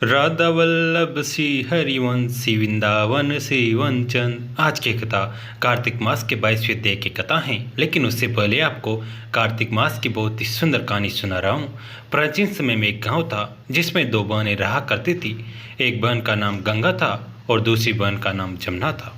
राधा वल्लभ सी हरिवंशी वृंदावन से वंचन। आज की कथा कार्तिक मास के 22वें अध्याय की कथा है, लेकिन उससे पहले आपको कार्तिक मास की बहुत ही सुंदर कहानी सुना रहा हूँ। प्राचीन समय में एक गांव था जिसमें दो बहनें रहा करती थी। एक बहन का नाम गंगा था और दूसरी बहन का नाम जमुना था।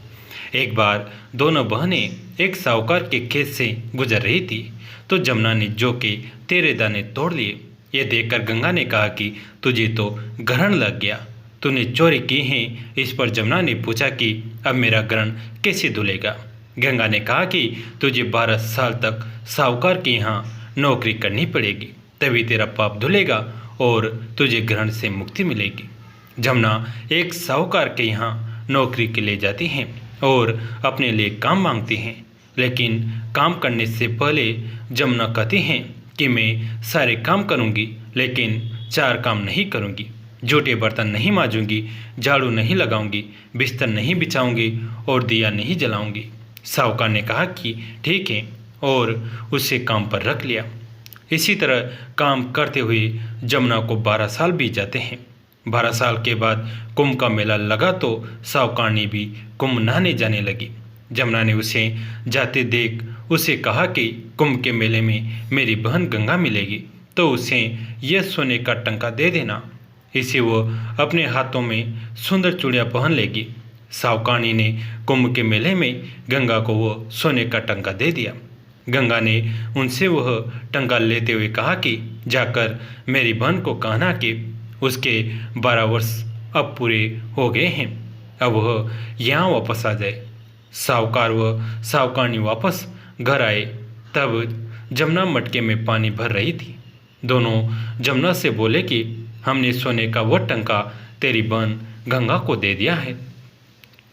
एक बार दोनों बहनें एक साहूकार के खेत से गुजर रही थी तो जमुना ने जौ के 13 दाने तोड़ लिए। यह देखकर गंगा ने कहा कि तुझे तो ग्रहण लग गया, तूने चोरी की है। इस पर जमुना ने पूछा कि अब मेरा ग्रहण कैसे धुलेगा। गंगा ने कहा कि तुझे 12 साल तक साहूकार के यहाँ नौकरी करनी पड़ेगी, तभी तेरा पाप धुलेगा और तुझे ग्रहण से मुक्ति मिलेगी। जमुना एक साहूकार के यहाँ नौकरी के लिए जाती हैं और अपने लिए काम मांगती हैं, लेकिन काम करने से पहले जमुना कहती हैं कि मैं सारे काम करूंगी, लेकिन 4 काम नहीं करूंगी। जूठे बर्तन नहीं मांजूंगी, झाड़ू नहीं लगाऊंगी, बिस्तर नहीं बिछाऊंगी और दिया नहीं जलाऊंगी। साहूकार ने कहा कि ठीक है और उसे काम पर रख लिया। इसी तरह काम करते हुए जमुना को 12 साल बीत जाते हैं। 12 साल के बाद कुंभ का मेला लगा तो साहूकारनी भी कुंभ नहाने जाने लगी। जमुना ने उसे जाते देख उसे कहा कि कुंभ के मेले में मेरी बहन गंगा मिलेगी तो उसे यह सोने का टंका दे देना, इसे वो अपने हाथों में सुंदर चूड़ियाँ पहन लेगी। साहूकारनी ने कुंभ के मेले में गंगा को वो सोने का टंका दे दिया। गंगा ने उनसे वह टंका लेते हुए कहा कि जाकर मेरी बहन को कहना कि उसके 12 वर्ष अब पूरे हो गए हैं, अब वह यहाँ वापस आ जाए। साहूकार व साहूकारनी वापस घर आए तब जमुना मटके में पानी भर रही थी। दोनों जमुना से बोले कि हमने सोने का वह टंका तेरी बहन गंगा को दे दिया है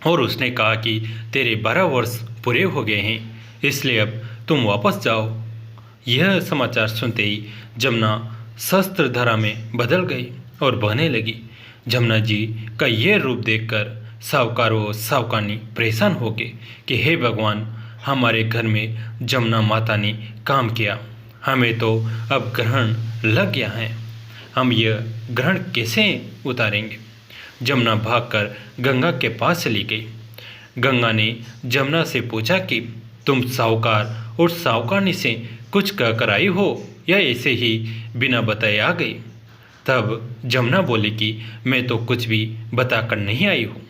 और उसने कहा कि तेरे 12 वर्ष पूरे हो गए हैं, इसलिए अब तुम वापस जाओ। यह समाचार सुनते ही जमुना शस्त्रधारा में बदल गई और बहने लगी। जमुना जी का यह रूप देखकर साहूकार व साहूकारनी परेशान हो गए कि हे भगवान, हमारे घर में जमुना माता ने काम किया, हमें तो अब ग्रहण लग गया है, हम यह ग्रहण कैसे उतारेंगे। जमुना भागकर गंगा के पास चली गई। गंगा ने जमुना से पूछा कि तुम साहूकार और साहूकारनी से कुछ कहकर आई हो या ऐसे ही बिना बताए आ गई। तब जमुना बोली कि मैं तो कुछ भी बताकर नहीं आई हूँ।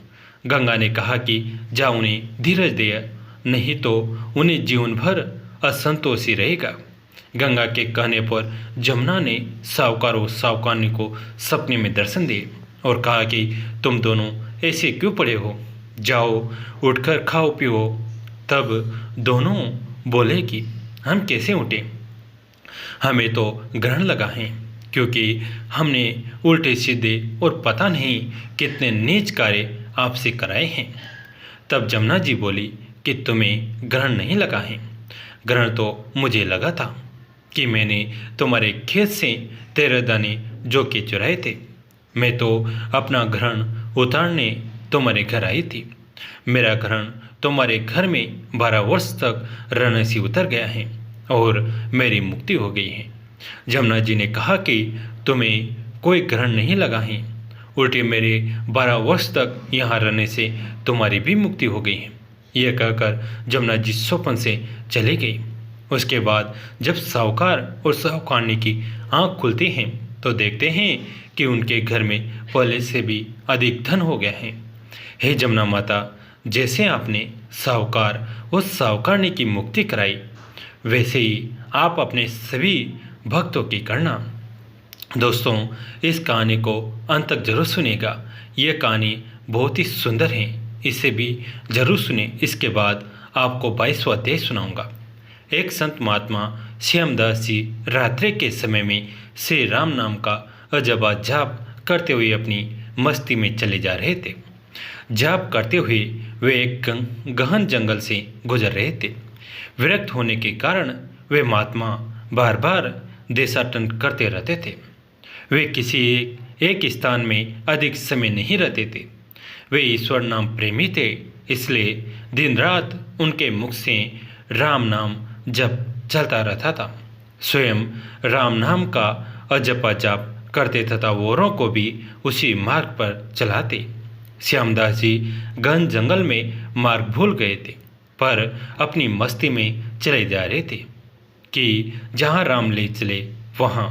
गंगा ने कहा कि जा उन्हें धीरज दे, नहीं तो उन्हें जीवन भर असंतोषी रहेगा। गंगा के कहने पर जमुना ने साहूकार और साहूकारनी को सपने में दर्शन दिए और कहा कि तुम दोनों ऐसे क्यों पड़े हो, जाओ उठकर खाओ पियो। तब दोनों बोले कि हम कैसे उठें, हमें तो ग्रहण लगा है, क्योंकि हमने उल्टे सीधे और पता नहीं कितने नीच कार्य आपसे कराए हैं। तब जमुना जी बोली कि तुम्हें ग्रहण नहीं लगा है, ग्रहण तो मुझे लगा था कि मैंने तुम्हारे खेत से 13 दाने जौ के चुराए थे। मैं तो अपना ग्रहण उतारने तुम्हारे घर आई थी। मेरा ग्रहण तुम्हारे घर में 12 वर्ष तक रहने से उतर गया है और मेरी मुक्ति हो गई है। जमुना जी ने कहा कि तुम्हें कोई ग्रहण नहीं लगा है, उल्टे मेरे 12 वर्ष तक यहाँ रहने से तुम्हारी भी मुक्ति हो गई है। यह कहकर जमुना जी स्वप्न से चली गई। उसके बाद जब साहूकार और साहूकारनी की आंख खुलती हैं तो देखते हैं कि उनके घर में पहले से भी अधिक धन हो गया है। हे जमुना माता, जैसे आपने साहूकार और साहूकारनी की मुक्ति कराई, वैसे ही आप अपने सभी भक्तों की करना। दोस्तों, इस कहानी को अंत तक जरूर सुनिएगा। यह कहानी बहुत ही सुंदर है, इसे भी जरूर सुने। इसके बाद आपको 22वां अध्याय सुनाऊंगा। एक संत महात्मा श्यामदास जी रात्रि के समय में श्री राम नाम का अजबा जाप करते हुए अपनी मस्ती में चले जा रहे थे। जाप करते हुए वे एक गहन जंगल से गुजर रहे थे। विरक्त होने के कारण वे महात्मा बार बार देशाटन करते रहते थे। वे किसी एक स्थान में अधिक समय नहीं रहते थे। वे ईश्वर नाम प्रेमी थे, इसलिए दिन रात उनके मुख से राम नाम जप चलता रहता था। स्वयं राम नाम का अजपा जाप करते तथा औरों को भी उसी मार्ग पर चलाते। श्यामदास जी घन जंगल में मार्ग भूल गए थे, पर अपनी मस्ती में चले जा रहे थे कि जहाँ राम ले चले वहाँ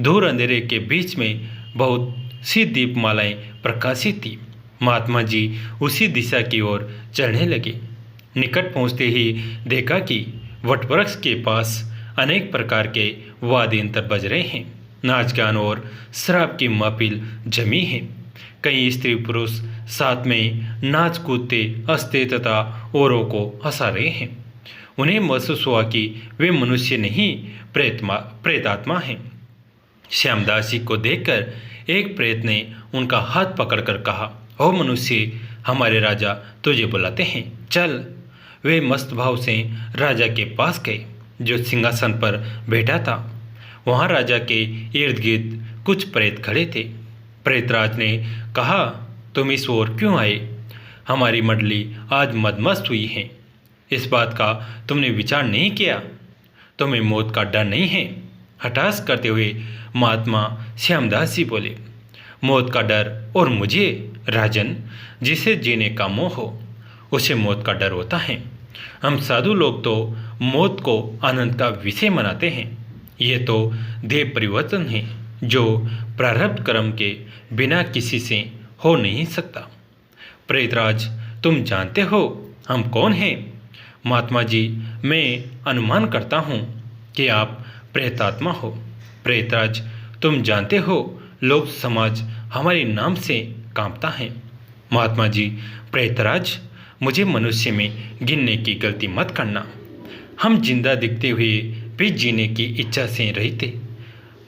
दूर अंधेरे के बीच में बहुत सी दीपमालाएं प्रकाशित थी। महात्मा जी उसी दिशा की ओर चलने लगे। निकट पहुँचते ही देखा कि वटवृक्ष के पास अनेक प्रकार के वाद्य यंत्र बज रहे हैं। नाच गान और शराब की महफिल जमी है। कई स्त्री पुरुष साथ में नाच कूदते हंसते तथा औरों को हंसा रहे हैं। उन्हें महसूस हुआ कि वे मनुष्य नहीं प्रेतात्मा हैं। श्यामदास जी को देखकर एक प्रेत ने उनका हाथ पकड़कर कहा, ओ मनुष्य, हमारे राजा तुझे बुलाते हैं, चल। वे मस्त भाव से राजा के पास गए जो सिंहासन पर बैठा था। वहाँ राजा के इर्द गिर्द कुछ प्रेत खड़े थे। प्रेतराज ने कहा, तुम इस ओर क्यों आए? हमारी मंडली आज मदमस्त हुई है। इस बात का तुमने विचार नहीं किया? तुम्हें मौत का डर नहीं है? हठास करते हुए महात्मा श्यामदास जी बोले, मौत का डर और मुझे? राजन, जिसे जीने का मोह हो उसे मौत का डर होता है। हम साधु लोग तो मौत को आनंद का विषय मनाते हैं। ये तो देह परिवर्तन है जो प्रारब्ध कर्म के बिना किसी से हो नहीं सकता। प्रेतराज, तुम जानते हो हम कौन हैं? महात्मा जी, मैं अनुमान करता हूँ कि आप प्रेतात्मा हो। प्रेतराज, तुम जानते हो लोग समाज हमारे नाम से कांपता है। महात्मा जी, प्रेतराज, मुझे मनुष्य में गिनने की गलती मत करना। हम जिंदा दिखते हुए भी जीने की इच्छा से रहते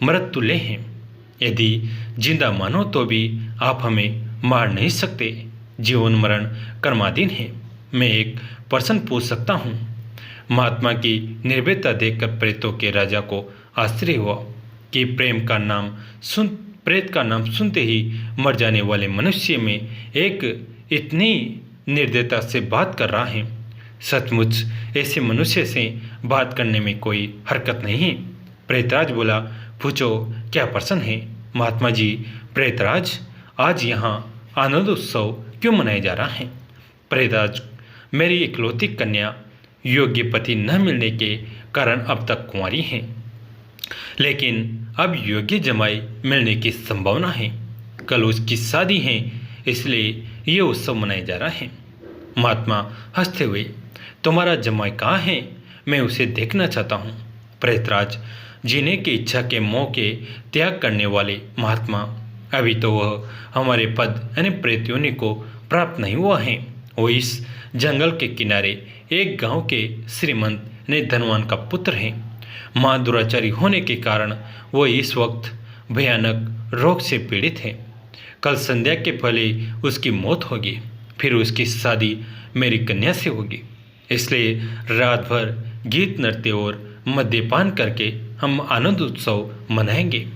मृत तुल्य हैं। यदि जिंदा मानो तो भी आप हमें मार नहीं सकते। जीवन मरण कर्माधीन है। मैं एक प्रश्न पूछ सकता हूँ? महात्मा की निर्भयता देखकर प्रेतों के राजा को आश्चर्य हुआ कि प्रेत का नाम सुनते ही मर जाने वाले मनुष्य में एक इतनी निर्दयता से बात कर रहा है। सचमुच ऐसे मनुष्य से बात करने में कोई हरकत नहीं है। प्रेतराज बोला, पूछो क्या प्रश्न है? महात्मा जी, प्रेतराज, आज यहाँ आनंद उत्सव क्यों मनाया जा रहा है? प्रेतराज, मेरी इकलौती कन्या योग्य पति न मिलने के कारण अब तक कुंवारी है, लेकिन अब योग्य जमाई मिलने की संभावना है। कल उसकी शादी है, इसलिए ये उत्सव मनाया जा रहा है। महात्मा हंसते हुए, तुम्हारा जमाई कहाँ है? मैं उसे देखना चाहता हूँ। प्रेतराज, जीने की इच्छा के मोह के त्याग करने वाले महात्मा, अभी तो वह हमारे पद यानी प्रेत योनि को प्राप्त नहीं हुआ है। वो इस जंगल के किनारे एक गांव के श्रीमंत ने धनवान का पुत्र है। माँ दुराचारी होने के कारण वो इस वक्त भयानक रोग से पीड़ित है। कल संध्या के पहले उसकी मौत होगी, फिर उसकी शादी मेरी कन्या से होगी। इसलिए रात भर गीत नृत्य और मद्यपान करके हम आनंद उत्सव मनाएंगे।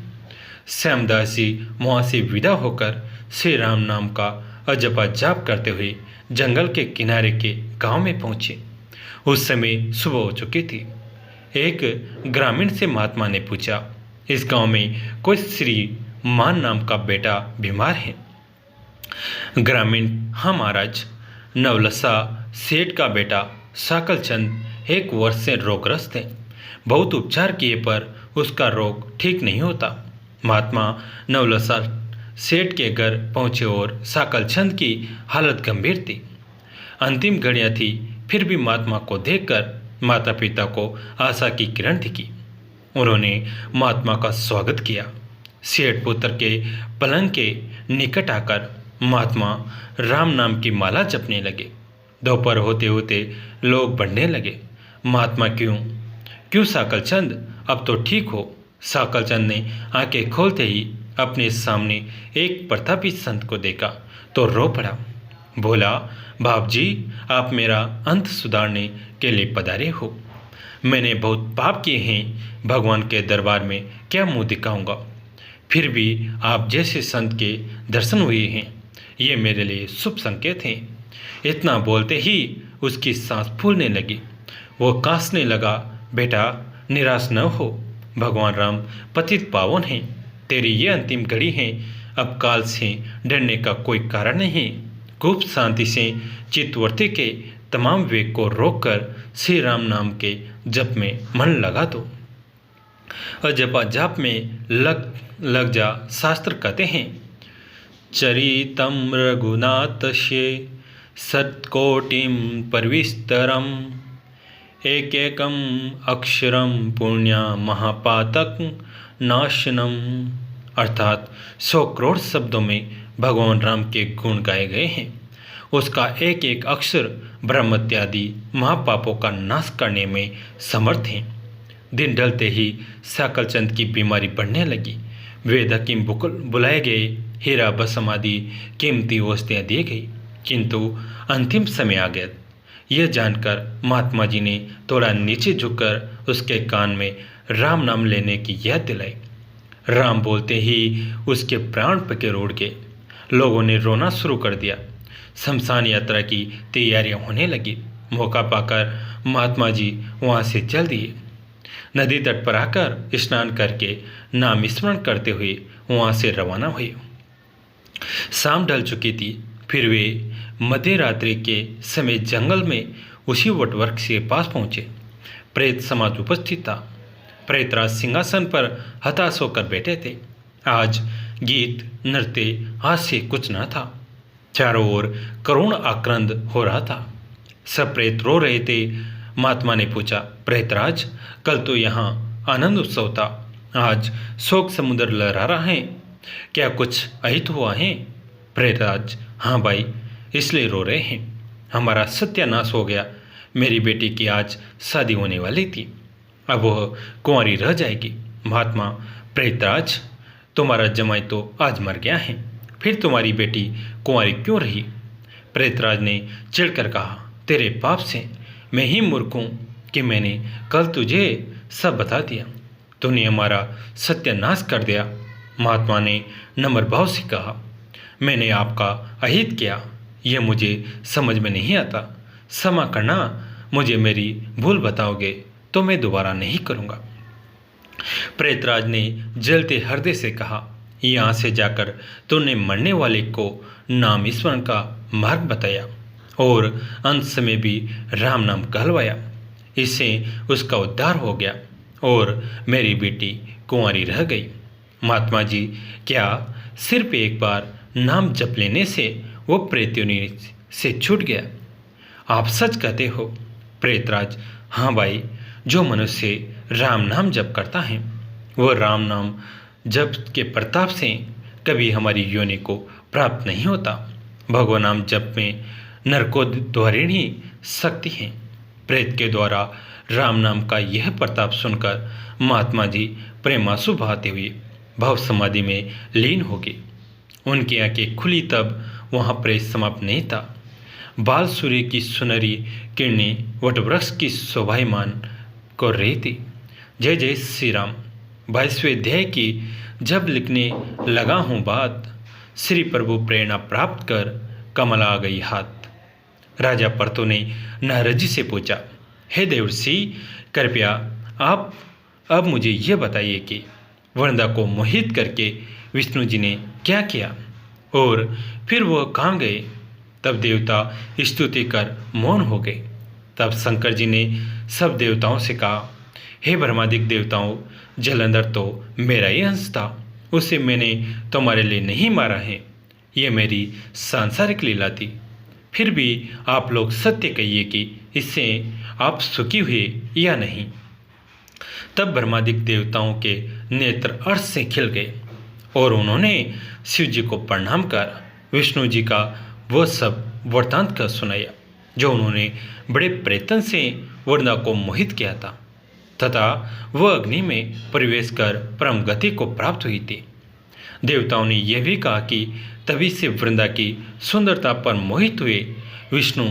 श्यामदास जी वहाँ से विदा होकर श्री राम नाम का अजपा जाप करते हुए जंगल के किनारे के गांव में पहुँचे। उस समय सुबह हो चुकी थी। एक ग्रामीण से महात्मा ने पूछा, इस गांव में कोई श्री मान नाम का बेटा बीमार है? ग्रामीण, हाँ महाराज, नवलसा सेठ का बेटा साकलचंद 1 वर्ष से रोगग्रस्त है। बहुत उपचार किए पर उसका रोग ठीक नहीं होता। महात्मा नवलसा सेठ के घर पहुँचे और साकलचंद की हालत गंभीर थी। अंतिम घड़ियाँ थी, फिर भी महात्मा को देखकर माता पिता को आशा की किरण दिखी। उन्होंने महात्मा का स्वागत किया। सेठ पुत्र के पलंग के निकट आकर महात्मा राम नाम की माला जपने लगे। दोपहर होते होते लोग बढ़ने लगे। महात्मा, क्यों साकलचंद, अब तो ठीक हो? साकलचंद ने आंखें खोलते ही अपने सामने एक प्रतापी संत को देखा तो रो पड़ा। बोला, बाप जी, आप मेरा अंत सुधारने के लिए पधारे हो। मैंने बहुत पाप किए हैं, भगवान के दरबार में क्या मुंह दिखाऊंगा? फिर भी आप जैसे संत के दर्शन हुए हैं, ये मेरे लिए शुभ संकेत हैं। इतना बोलते ही उसकी सांस फूलने लगी। वो कांसने लगा, बेटा निराश न हो, भगवान राम पतित पावन हैं, तेरी ये अंतिम घड़ी है, अब काल से डरने का कोई कारण नहीं। खूब शांति से चित्तवर्ती के तमाम वेग को रोककर श्री राम नाम के जप में मन लगा दो और जपा जाप में लग जा। शास्त्र कहते हैं, चरितम रघुनाथस्य सत्कोटिम परविस्तरम एकैकम अक्षरम पुण्य महापातक नाशनम। अर्थात 100 करोड़ शब्दों में भगवान राम के गुण गाए गए हैं। उसका एक एक अक्षर ब्रह्मत्यादि महापापों का नाश करने में समर्थ है। दिन ढलते ही साकलचंद की बीमारी बढ़ने लगी। वेद हकीम बुलाए गए, हीरा भस्म आदि कीमती वस्तुएं दी गई, किंतु अंतिम समय आ गया। यह जानकर महात्मा जी ने थोड़ा नीचे झुककर उसके कान में राम नाम लेने की याद दिलाई। राम बोलते ही उसके प्राण पखेर उड़ गए। लोगों ने रोना शुरू कर दिया। शमशान यात्रा की तैयारियां होने लगी। मौका पाकर महात्मा जी वहां से चल दिए। नदी तट पर आकर स्नान करके नाम स्मरण करते हुए वहां से रवाना हुए। शाम ढल चुकी थी। फिर वे मध्य रात्रि के समय जंगल में उसी वटवृक्ष के पास पहुंचे। प्रेत समाज उपस्थित था। प्रेतराज सिंहासन पर हताश होकर बैठे थे। आज गीत नृत्य हास्य कुछ न था। चारों ओर करुण आक्रंद हो रहा था। सब प्रेत रो रहे थे। महात्मा ने पूछा, प्रेतराज, कल तो यहाँ आनंद उत्सव था, आज शोक समुद्र लहरा रहा है, क्या कुछ अहित हुआ है? प्रेतराज, हाँ भाई, इसलिए रो रहे हैं। हमारा सत्यानाश हो गया। मेरी बेटी की आज शादी होने वाली थी, अब वह कुंवारी रह जाएगी। महात्मा, प्रेतराज, तुम्हारा जमाई तो आज मर गया है, फिर तुम्हारी बेटी कुंवारी क्यों रही? प्रेतराज ने चिढ़कर कहा, तेरे पाप से मैं ही मूर्ख हूँ कि मैंने कल तुझे सब बता दिया। तूने हमारा सत्यानाश कर दिया। महात्मा ने नम्र भाव से कहा, मैंने आपका अहित किया, यह मुझे समझ में नहीं आता। क्षमा करना, मुझे मेरी भूल बताओगे तो मैं दोबारा नहीं करूँगा। प्रेतराज ने जलते हृदय से कहा, यहाँ से जाकर तूने मरने वाले को नाम स्मरण का मार्ग बताया और अंत समय भी राम नाम कहलवाया। इससे उसका उद्धार हो गया और मेरी बेटी कुंवारी रह गई। महात्मा जी, क्या सिर्फ एक बार नाम जप लेने से वो प्रेत्योनि से छूट गया? आप सच कहते हो? प्रेतराज, हाँ भाई, जो मनुष्य राम नाम जप करता है वह राम नाम जप के प्रताप से कभी हमारी योनि को प्राप्त नहीं होता। भगवान नाम जप में नरकोद्वारिणी शक्ति है। प्रेत के द्वारा राम नाम का यह प्रताप सुनकर महात्मा जी प्रेमासु बहाते हुए भाव समाधि में लीन हो गए। उनकी आंखें खुली तब वहाँ प्रेत समाप्त नहीं था। बाल सूर्य की सुनहरी किरणें वटवृक्ष की शोभायमान कर रही थी। जय जय श्री राम। 22वें अध्याय की जब लिखने लगा हूँ बात, श्री प्रभु प्रेरणा प्राप्त कर कमल आ गई हाथ। राजा पर्तो ने नारद जी से पूछा, हे देवर्षि, कृपया आप अब मुझे यह बताइए कि वृंदा को मोहित करके विष्णु जी ने क्या किया और फिर वह कहाँ गए? तब देवता स्तुति कर मौन हो गए। तब शंकर जी ने सब देवताओं से कहा, हे ब्रह्मादिक देवताओं, जलंधर तो मेरा ही अंश था, उसे मैंने तुम्हारे लिए नहीं मारा है, यह मेरी सांसारिक लीला थी। फिर भी आप लोग सत्य कहिए कि इससे आप सुखी हुए या नहीं। तब ब्रह्मादिक देवताओं के नेत्र अर्श से खिल गए और उन्होंने शिव जी को प्रणाम कर विष्णु जी का वह सब वृत्तांत कर सुनाया जो उन्होंने बड़े प्रयत्न से वृंदा को मोहित किया था तथा वह अग्नि में प्रवेश कर परम गति को प्राप्त हुई थी। देवताओं ने यह भी कहा कि तभी से वृंदा की सुंदरता पर मोहित हुए विष्णु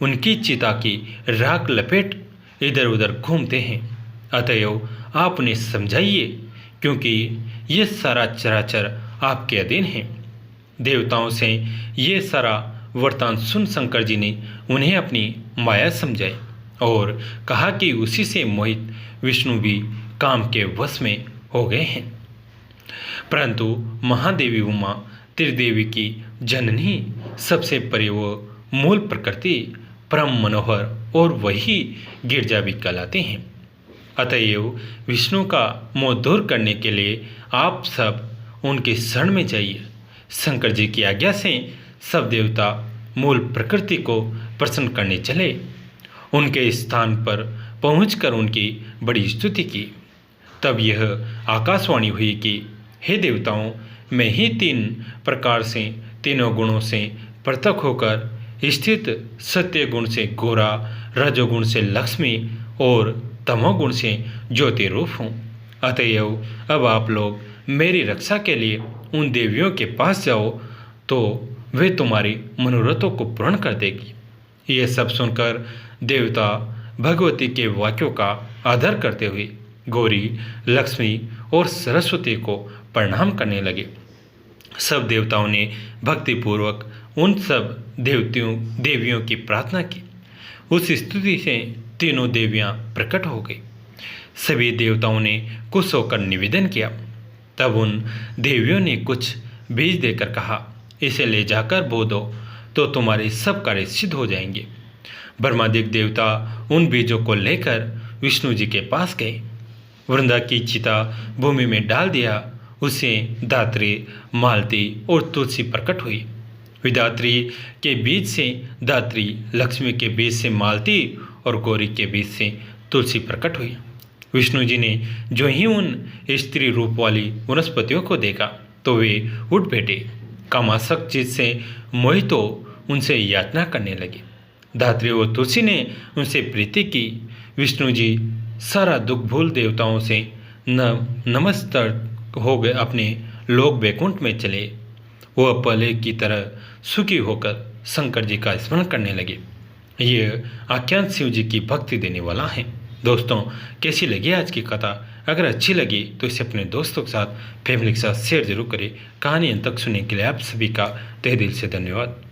उनकी चिता की राख लपेट इधर उधर घूमते हैं। अतएव आप उन्हें समझाइए, क्योंकि ये सारा चराचर आपके अधीन है। देवताओं से ये सारा वृत्तांत सुन शंकर जी ने उन्हें अपनी माया समझाई और कहा कि उसी से मोहित विष्णु भी काम के वश में हो गए हैं। परंतु महादेवी उमा त्रिदेवी की जननी, सबसे परे वो मूल प्रकृति, परम मनोहर और वही गिरजा भी कहलाते हैं। अतएव विष्णु का मोह दूर करने के लिए आप सब उनके शरण में जाइए। शंकर जी की आज्ञा से सब देवता मूल प्रकृति को प्रसन्न करने चले। उनके स्थान पर पहुंचकर उनकी बड़ी स्तुति की। तब यह आकाशवाणी हुई कि हे देवताओं, मैं ही 3 प्रकार से, तीनों गुणों से पृथक होकर स्थित, सत्य गुण से गोरा, रजोगुण से लक्ष्मी और तमोगुण से ज्योति रूप हूँ। अतएव अब आप लोग मेरी रक्षा के लिए उन देवियों के पास जाओ, तो वे तुम्हारी मनोरथों को पूर्ण कर देगी। ये सब सुनकर देवता भगवती के वाक्यों का आदर करते हुए गौरी, लक्ष्मी और सरस्वती को प्रणाम करने लगे। सब देवताओं ने भक्तिपूर्वक उन सब देवियों की प्रार्थना की। उस स्तुति से तीनों देवियां प्रकट हो गई। सभी देवताओं ने खुश होकर निवेदन किया। तब उन देवियों ने कुछ बीज देकर कहा, इसे ले जाकर बो दो तो तुम्हारे सब कार्य सिद्ध हो जाएंगे। ब्रह्मादिक देवता उन बीजों को लेकर विष्णु जी के पास गए। वृंदा की चिता भूमि में डाल दिया। उसे दात्री, मालती और तुलसी प्रकट हुई। विधात्री के बीज से दात्री, लक्ष्मी के बीज से मालती और गौरी के बीज से तुलसी प्रकट हुई। विष्णु जी ने जो ही उन स्त्री रूप वाली वनस्पतियों को देखा तो वे उठ बैठे। कामासक्त चित्त से मोहित हो उनसे याचना करने लगे। धात्री और तुलसी ने उनसे प्रीति की। विष्णु जी सारा दुख भूल देवताओं से नमस्कार हो गए अपने लोक वैकुंठ में चले। वह पहले की तरह सुखी होकर शंकर जी का स्मरण करने लगे। ये आख्यान शिव जी की भक्ति देने वाला है। दोस्तों, कैसी लगी आज की कथा? अगर अच्छी लगी तो इसे अपने दोस्तों के साथ, फैमिली के साथ शेयर जरूर करें। कहानी अंत तक सुनने के लिए आप सभी का तहे दिल से धन्यवाद।